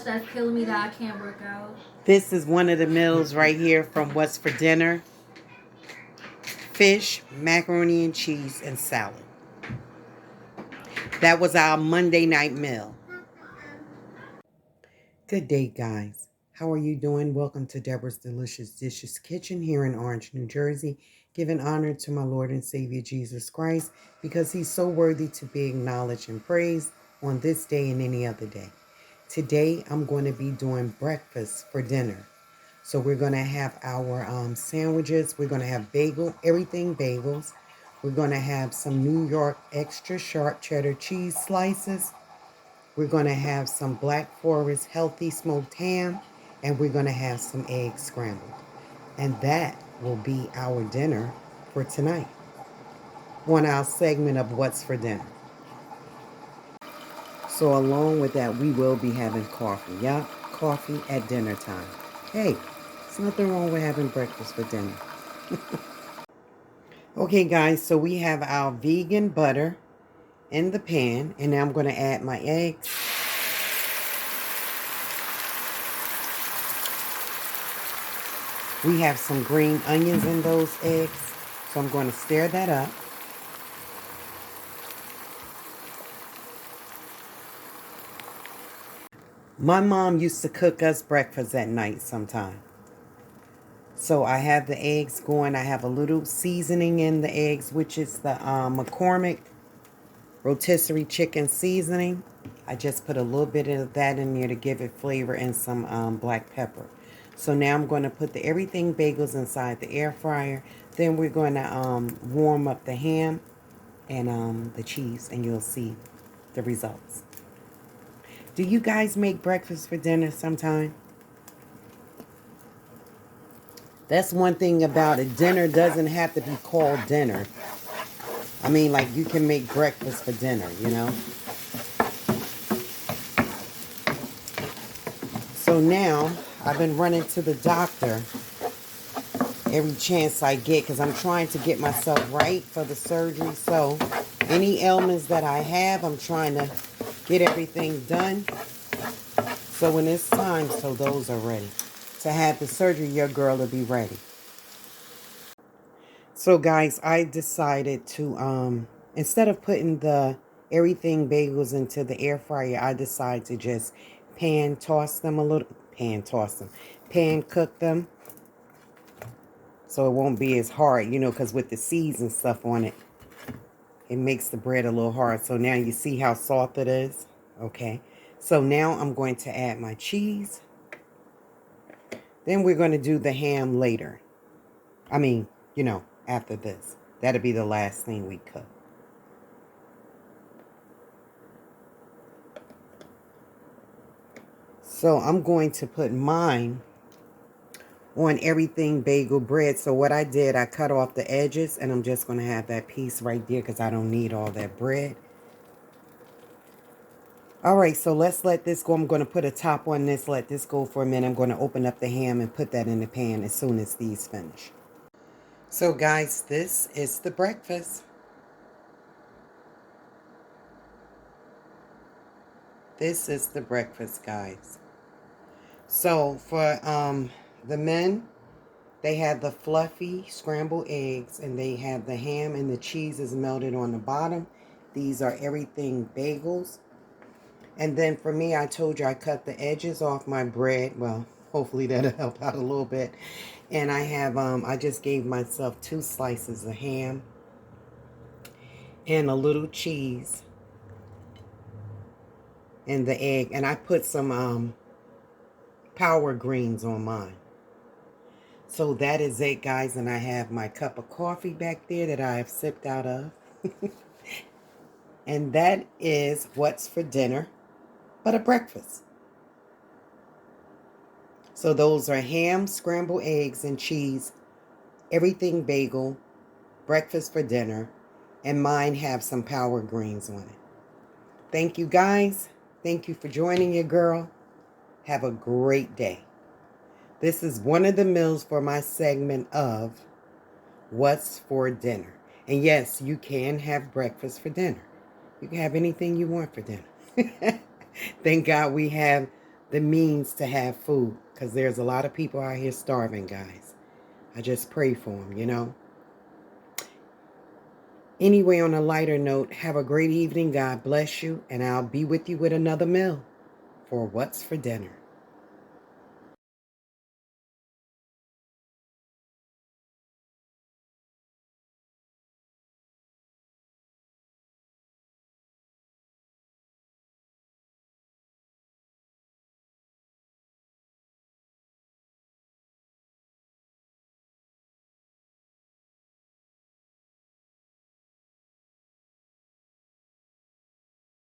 that's killing me that I can't work out. This is one of the meals right here from What's for Dinner. Fish, macaroni and cheese, and salad. That was our Monday night meal. Good day, guys. How are you doing? Welcome to Deborah's Delicious Dishes Kitchen here in Orange, New Jersey. Giving honor to my Lord and Savior Jesus Christ because he's so worthy to be acknowledged and praised on this day and any other day. Today, I'm going to be doing breakfast for dinner. So we're going to have our sandwiches. We're going to have everything bagels. We're going to have some New York extra sharp cheddar cheese slices. We're going to have some Black Forest healthy smoked ham. And we're going to have some eggs scrambled. And that will be our dinner for tonight on our segment of What's for Dinner. So along with that, we will be having coffee. Yeah, coffee at dinner time. Hey, there's nothing wrong with having breakfast for dinner. Okay, guys, so we have our vegan butter in the pan. And now I'm going to add my eggs. We have some green onions in those eggs. So I'm going to stir that up. My mom used to cook us breakfast at night sometime. So I have the eggs going. I have a little seasoning in the eggs, which is the McCormick rotisserie chicken seasoning. I just put a little bit of that in there to give it flavor and some black pepper. So now I'm going to put the everything bagels inside the air fryer. Then we're going to warm up the ham and the cheese, and you'll see the results. Do you guys make breakfast for dinner sometime? That's one thing about it. Dinner doesn't have to be called dinner. I mean, like, you can make breakfast for dinner, you know? So now, I've been running to the doctor every chance I get because I'm trying to get myself right for the surgery. So, any ailments that I have, I'm trying to get everything done. So when it's time, so those are ready. To have the surgery, your girl will be ready. So guys, I decided to, instead of putting the everything bagels into the air fryer, I decided to just pan cook them. So it won't be as hard, you know, because with the seeds and stuff on it, it makes the bread a little hard. So now you see how soft it is? Okay. So now I'm going to add my cheese. Then we're going to do the ham later. I mean, you know, after this. That'll be the last thing we cook. So I'm going to put mine on everything bagel bread. So what I did, I cut off the edges, and I'm just going to have that piece right there because I don't need all that bread. All right, so let's let this go. I'm going to put a top on this, let this go for a minute. I'm going to open up the ham and put that in the pan as soon as these finish. So guys, this is the breakfast. This is the breakfast, guys. So for the men, they had the fluffy scrambled eggs, and they have the ham and the cheese is melted on the bottom. These are everything bagels. And then for me, I told you I cut the edges off my bread. Well, hopefully that'll help out a little bit. And I have, I just gave myself 2 slices of ham and a little cheese and the egg. And I put some power greens on mine. So that is it, guys. And I have my cup of coffee back there that I have sipped out of. And that is what's for dinner, but a breakfast. So those are ham, scrambled eggs, and cheese, everything bagel, breakfast for dinner, and mine have some power greens on it. Thank you, guys. Thank you for joining your girl. Have a great day. This is one of the meals for my segment of What's for Dinner. And yes, you can have breakfast for dinner. You can have anything you want for dinner. Thank God we have the means to have food, because there's a lot of people out here starving, guys. I just pray for them, you know. Anyway, on a lighter note, have a great evening. God bless you, and I'll be with you with another meal for What's for Dinner.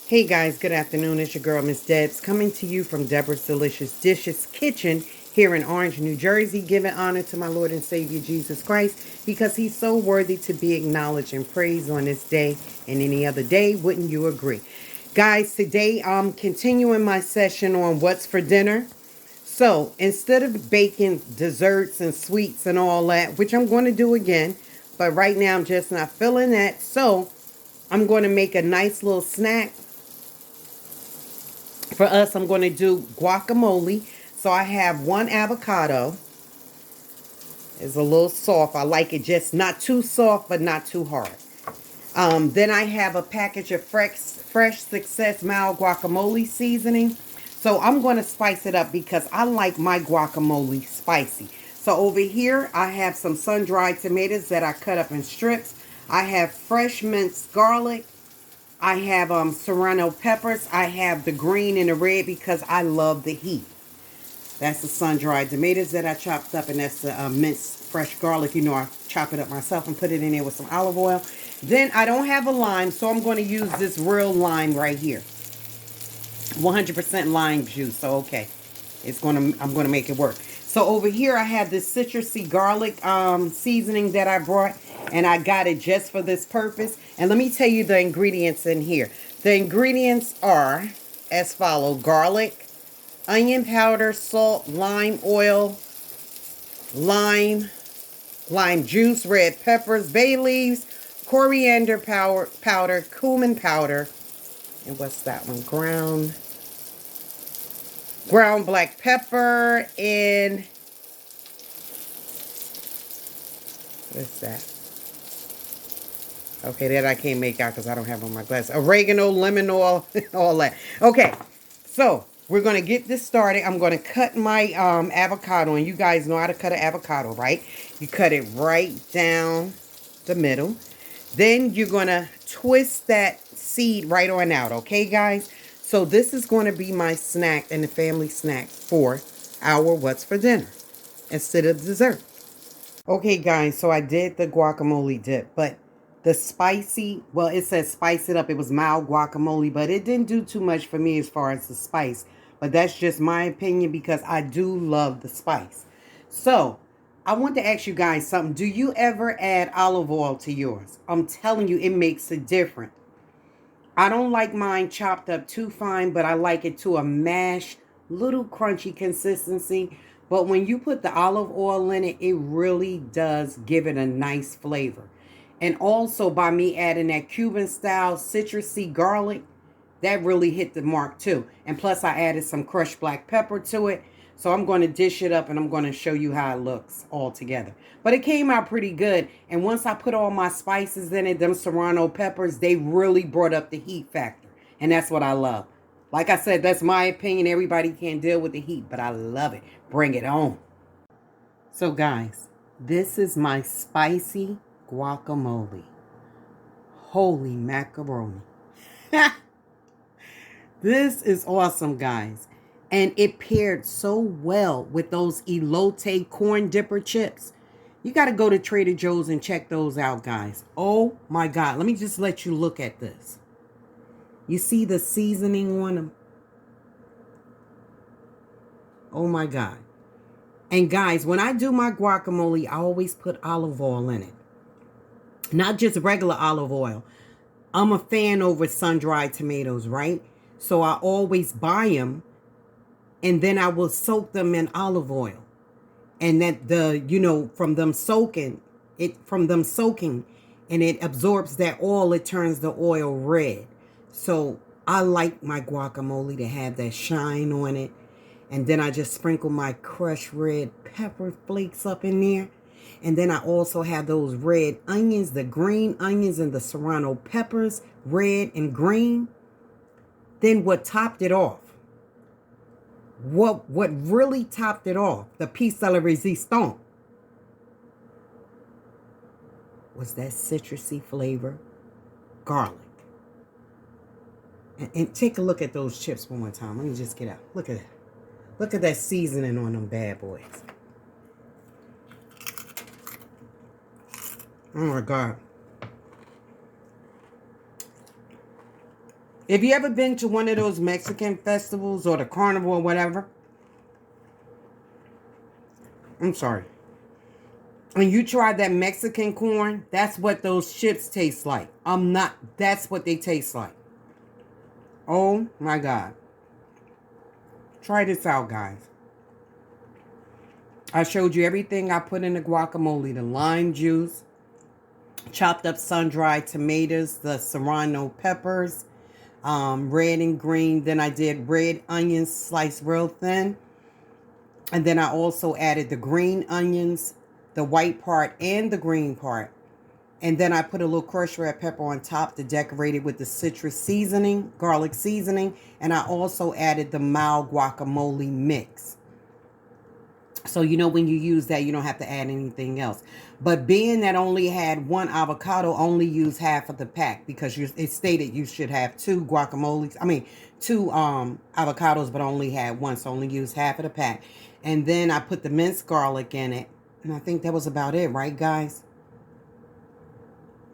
Hey guys, good afternoon. It's your girl, Miss Debs, coming to you from Deborah's Delicious Dishes Kitchen here in Orange, New Jersey, giving honor to my Lord and Savior Jesus Christ because he's so worthy to be acknowledged and praised on this day and any other day. Wouldn't you agree? Guys, today I'm continuing my session on What's for Dinner. So instead of baking desserts and sweets and all that, which I'm going to do again, but right now I'm just not feeling that. So I'm going to make a nice little snack. For us, I'm going to do guacamole. So I have one avocado. It's a little soft. I like it just not too soft, but not too hard. Then I have a package of fresh Success mild guacamole seasoning. So I'm going to spice it up because I like my guacamole spicy. So over here, I have some sun-dried tomatoes that I cut up in strips. I have fresh minced garlic. I have serrano peppers. I have the green and the red because I love the heat. That's the sun-dried tomatoes that I chopped up, and that's the minced fresh garlic. You know, I chop it up myself and put it in there with some olive oil. Then I don't have a lime, so I'm going to use this real lime right here. 100% lime juice. So okay, I'm going to make it work. So over here I have this citrusy garlic seasoning that I brought, and I got it just for this purpose. And let me tell you the ingredients in here. The ingredients are as follows: garlic, onion powder, salt, lime oil, lime juice, red peppers, bay leaves, coriander powder, cumin powder, and what's that one? Ground black pepper, and what's that? Okay, that I can't make out because I don't have on my glasses. Oregano, lemon oil, all that. Okay, so we're going to get this started. I'm going to cut my avocado, and you guys know how to cut an avocado, right? You cut it right down the middle. Then you're going to twist that seed right on out, okay, guys? So this is going to be my snack and the family snack for our What's for Dinner instead of dessert. Okay, guys, so I did the guacamole dip, but the spicy, well, it says spice it up. It was mild guacamole, but it didn't do too much for me as far as the spice. But that's just my opinion because I do love the spice. So I want to ask you guys something. Do you ever add olive oil to yours? I'm telling you, it makes a difference. I don't like mine chopped up too fine, but I like it to a mashed, little crunchy consistency. But when you put the olive oil in it, it really does give it a nice flavor. And also by me adding that Cuban style citrusy garlic, that really hit the mark too. And plus I added some crushed black pepper to it. So I'm going to dish it up and I'm going to show you how it looks all together. But it came out pretty good. And once I put all my spices in it, them serrano peppers, they really brought up the heat factor. And that's what I love. Like I said, that's my opinion. Everybody can't deal with the heat, but I love it. Bring it on. So guys, this is my spicy guacamole. Holy macaroni. This is awesome, guys. And it paired so well with those elote corn dipper chips. You got to go to Trader Joe's and check those out, guys. Oh my God. Let me just let you look at this. You see the seasoning on them? Oh my God. And guys, when I do my guacamole, I always put olive oil in it. Not just regular olive oil. I'm a fan over sun-dried tomatoes, right? So I always buy them and then I will soak them in olive oil. And that from them soaking and it absorbs that oil, it turns the oil red. So I like my guacamole to have that shine on it. And then I just sprinkle my crushed red pepper flakes up in there. And then I also have those red onions, the green onions and the serrano peppers, red and green. Then what topped it off? What really topped it off, the piece de la resistance, was that citrusy flavor, garlic. And take a look at those chips one more time. Let me just get out. Look at that. Look at that seasoning on them bad boys. Oh my God. If you ever been to one of those Mexican festivals or the carnival or whatever, I'm sorry, when you try that Mexican corn, that's what those chips taste like. That's what they taste like. Oh my God. Try this out, guys. I showed you everything I put in the guacamole. The lime juice, chopped up sun-dried tomatoes, the serrano peppers, red and green. Then I did red onions sliced real thin. And then I also added the green onions, the white part and the green part. And then I put a little crushed red pepper on top to decorate it with the citrus seasoning, garlic seasoning. And I also added the mild guacamole mix. So, you know, when you use that, you don't have to add anything else. But being that only had one avocado, only use half of the pack, because it stated you should have two avocados, but only had one. So only use half of the pack. And then I put the minced garlic in it. And I think that was about it, right, guys?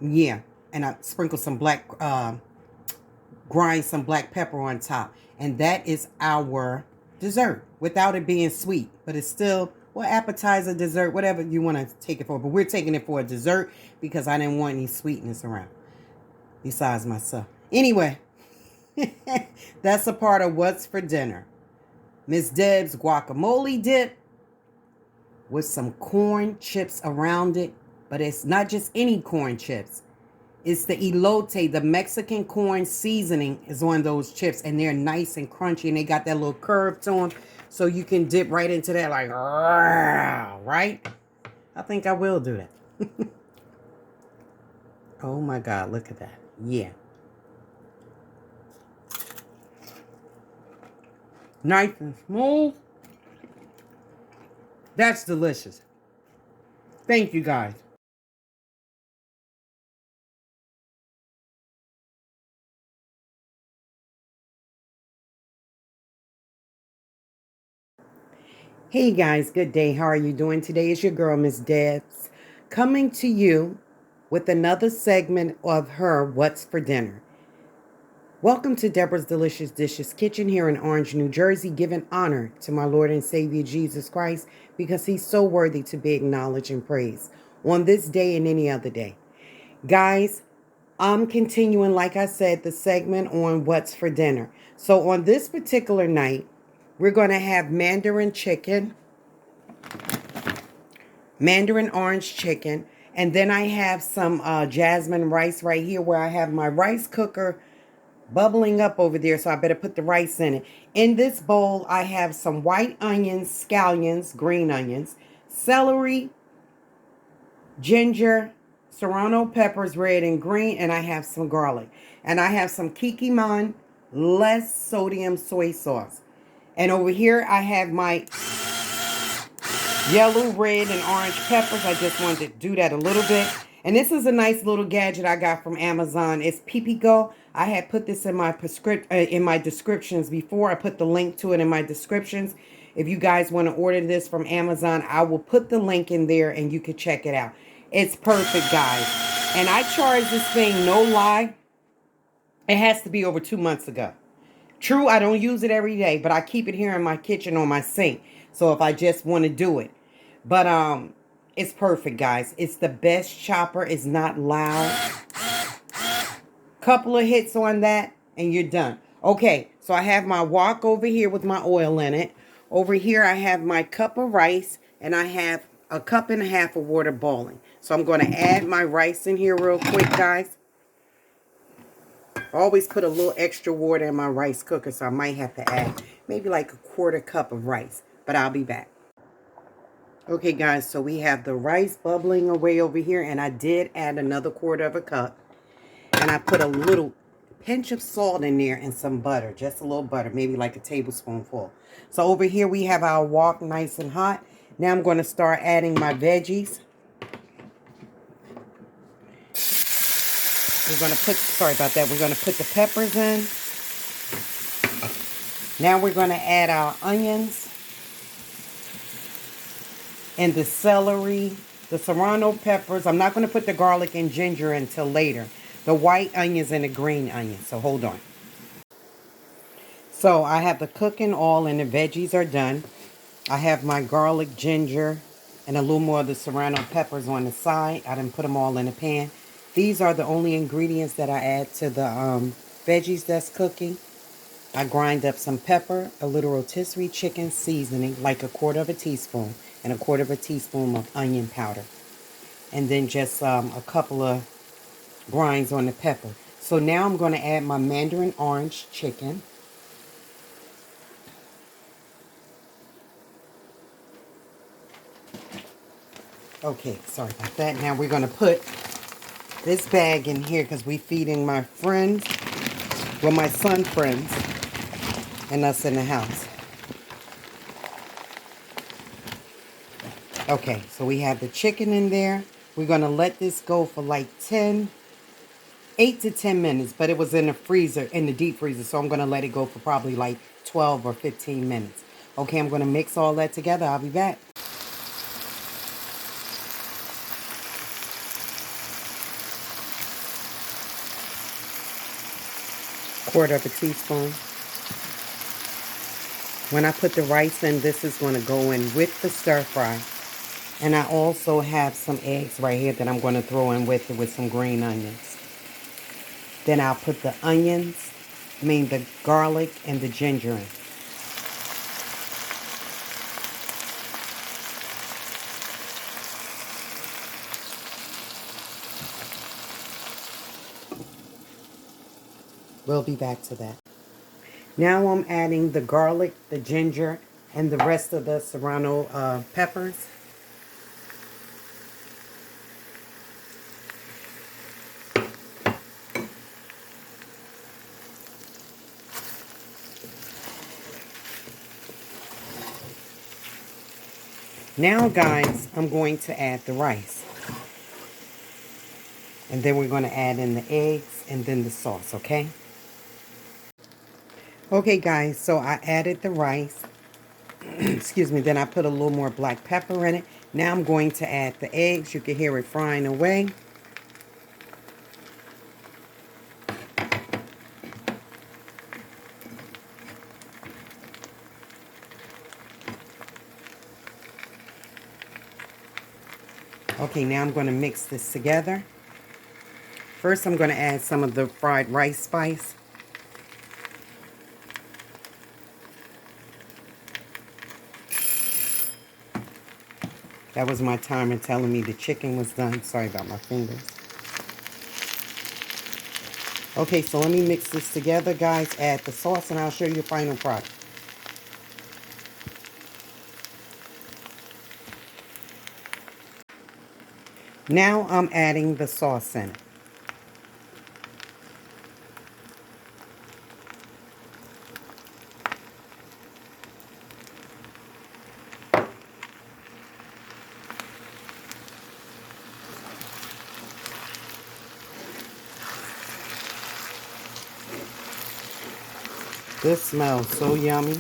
Yeah. And I sprinkled some grind some black pepper on top. And that is our dessert without it being sweet. But it's still, well, appetizer, dessert, whatever you want to take it for. But we're taking it for a dessert because I didn't want any sweetness around. Besides myself. Anyway, that's a part of what's for dinner. Miss Deb's guacamole dip with some corn chips around it. But it's not just any corn chips. It's the elote, the Mexican corn seasoning is on those chips. And they're nice and crunchy. And they got that little curve to them. So you can dip right into that like, right? I think I will do that. Oh my God, look at that. Yeah. Nice and smooth. That's delicious. Thank you, guys. Hey guys, good day. How are you doing? Today is your girl, Miss Debs, coming to you with another segment of her What's for Dinner. Welcome to Deborah's Delicious Dishes Kitchen here in Orange, New Jersey, giving honor to my Lord and Savior Jesus Christ because he's so worthy to be acknowledged and praised on this day and any other day. Guys, I'm continuing, like I said, the segment on What's for Dinner. So on this particular night, we're going to have Mandarin orange chicken, and then I have some jasmine rice right here where I have my rice cooker bubbling up over there, so I better put the rice in it. In this bowl, I have some white onions, scallions, green onions, celery, ginger, serrano peppers, red and green, and I have some garlic. And I have some kikimon, less sodium soy sauce. And over here, I have my yellow, red, and orange peppers. I just wanted to do that a little bit. And this is a nice little gadget I got from Amazon. It's Pipico. I had put this in my descriptions before. I put the link to it in my descriptions. If you guys want to order this from Amazon, I will put the link in there and you can check it out. It's perfect, guys. And I charged this thing, no lie, it has to be over 2 months ago. True, I don't use it every day, but I keep it here in my kitchen on my sink. So if I just want to do it. But it's perfect, guys. It's the best chopper. It's not loud. Couple of hits on that and you're done. Okay, so I have my wok over here with my oil in it. Over here I have my cup of rice and I have a cup and a half of water boiling. So I'm going to add my rice in here real quick, guys. I always put a little extra water in my rice cooker, so I might have to add maybe like a 1/4 cup of rice. But I'll be back. Okay, guys, so we have the rice bubbling away over here, and I did add another 1/4 cup. And I put a little pinch of salt in there and some butter, just a little butter, maybe like a tablespoonful. So over here we have our wok nice and hot. Now I'm going to start adding my veggies. We're going to put, sorry about that, we're going to put the peppers in. Now we're going to add our onions and the celery, the serrano peppers. I'm not going to put the garlic and ginger until later. The white onions and the green onions. So hold on. So I have the cooking all and the veggies are done. I have my garlic, ginger, and a little more of the serrano peppers on the side. I didn't put them all in the pan. These are the only ingredients that I add to the veggies that's cooking. I grind up some pepper, a little rotisserie chicken seasoning, like a 1/4 teaspoon, and a 1/4 teaspoon of onion powder. And then just a couple of grinds on the pepper. So now I'm going to add my Mandarin orange chicken. Okay, sorry about that. Now we're going to put this bag in here because we're feeding my friends, well, my son friends, and us in the house. Okay, so we have the chicken in there. We're going to let this go for like 8 to 10 minutes, but it was in the freezer, in the deep freezer, so I'm going to let it go for probably like 12 or 15 minutes. Okay, I'm going to mix all that together. I'll be back. 1/4 teaspoon. When I put the rice in, this is going to go in with the stir fry. And I also have some eggs right here that I'm going to throw in with it with some green onions. Then I'll put the onions, the garlic and the ginger in. We'll be back to that. Now I'm adding the garlic, the ginger, and the rest of the serrano peppers. Now, guys, I'm going to add the rice. And then we're going to add in the eggs and then the sauce, okay? Okay, guys, so I added the rice. Excuse me, then I put a little more black pepper in it. Now I'm going to add the eggs. You can hear it frying away. Okay, now I'm going to mix this together. First, I'm going to add some of the fried rice spice. That was my timer telling me the chicken was done. Sorry about my fingers. Okay, so let me mix this together, guys. Add the sauce, and I'll show you the final product. Now I'm adding the sauce in it. This smells so yummy.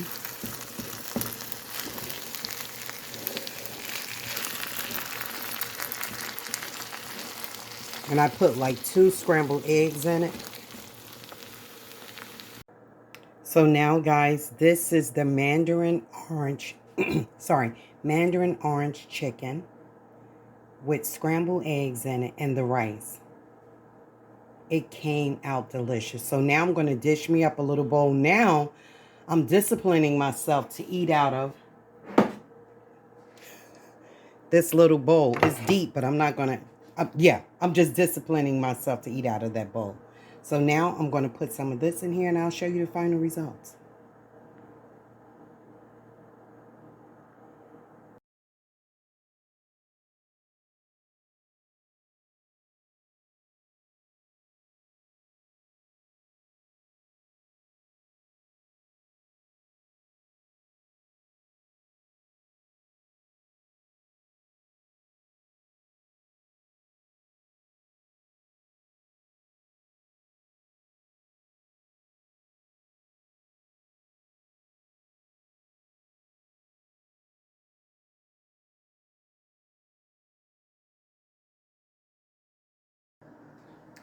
And I put like 2 scrambled eggs in it. So now, guys, this is the Mandarin orange, Mandarin orange chicken with scrambled eggs in it and the rice. It came out delicious. So now I'm going to dish me up a little bowl. Now I'm disciplining myself to eat out of this little bowl. It's deep, but I'm not going to, I'm just disciplining myself to eat out of that bowl. So now I'm going to put some of this in here and I'll show you the final results.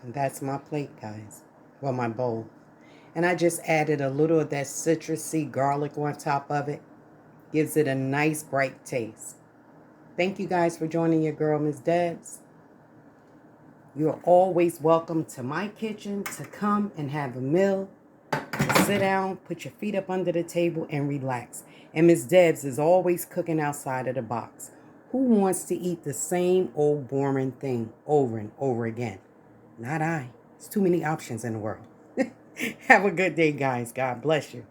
And that's my plate, guys. Well, my bowl. And I just added a little of that citrusy garlic on top of it. Gives it a nice bright taste. Thank you guys for joining your girl, Miss Debs. You're always welcome to my kitchen to come and have a meal, to sit down, put your feet up under the table, and relax. And Miss Debs is always cooking outside of the box. Who wants to eat the same old boring thing over and over again? Not I. It's too many options in the world. Have a good day, guys. God bless you.